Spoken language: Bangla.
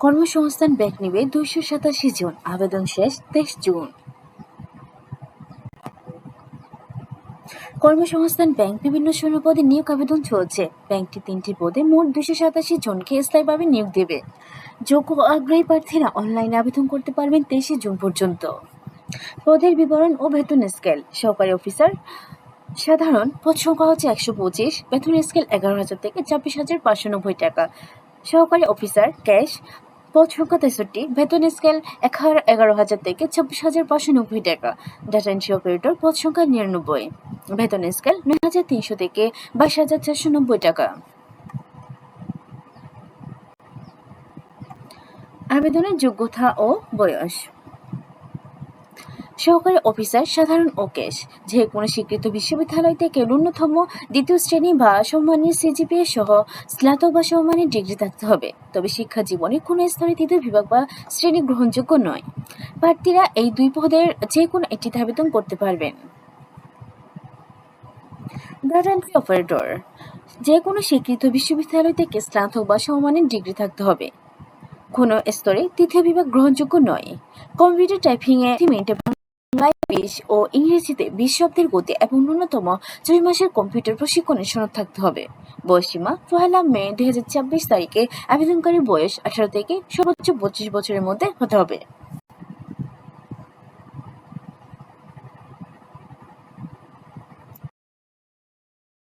কর্মসংস্থান ব্যাংক নিবে 287 জন, আবেদন শেষ 23 জুন। কর্মসংস্থান ব্যাংক বিভিন্ন শূন্য পদে নিয়োগ আবেদন চলছে। ব্যাংকটি 3টি পদে মোট 287 জনকে স্থায়ীভাবে নিয়োগ দেবে। যোগ্য আগ্রহী প্রার্থীরা অনলাইনে আবেদন করতে পারবেন 23 জুন পর্যন্ত। পদের বিবরণ ও বেতন স্কেল। সহকারী অফিসার সাধারণ, পদ সংখ্যা হচ্ছে 125, বেতন স্কেল 11,000 থেকে 24,590 টাকা। সহকারী অফিসার ক্যাশ, পদ সংখ্যা 63, বেতন স্কেল 11,000 থেকে 26,590 টাকা। ডাটা এন্ট্রি অপারেটর, পদ সংখ্যা 99, বেতন স্কেল 9,300 থেকে 22,490 টাকা। আবেদনের যোগ্যতা ও বয়স। সহকারী অফিসার সাধারণ ও ক্যাশ, যে কোনো স্বীকৃত বিশ্ববিদ্যালয় থেকে ন্যূনতম 2য় শ্রেণী বা সমমানের সিজিপিএ সহ স্নাতক বা সমমানের ডিগ্রি থাকতে হবে। তবে শিক্ষা জীবনে কোনো স্তরে 3য় বিভাগ বা শ্রেণী গ্রহণযোগ্য নয়। প্রার্থীরা এই 2 পদের যে কোনো একটিতে আবেদন করতে পারবেন। ডাটা এন্ট্রি অপারেটর, যে কোনো স্বীকৃত বিশ্ববিদ্যালয় থেকে স্নাতক বা সমমানের ডিগ্রি থাকতে হবে। কোনো স্তরে 3য় বিভাগ গ্রহণযোগ্য নয়। কম্পিউটার টাইপিংয়ে মিনিটে বাংলায় 20 ও ইংরেজিতে 20 শব্দের গতি এবং ন্যূনতম 2 মাসের কম্পিউটার প্রশিক্ষণের সনদ থাকতে হবে। বয়সসীমা 1 মে 2024 তারিখে আবেদনকারীর বয়স 18 থেকে সর্বোচ্চ 25 বছরের মধ্যে হতে হবে।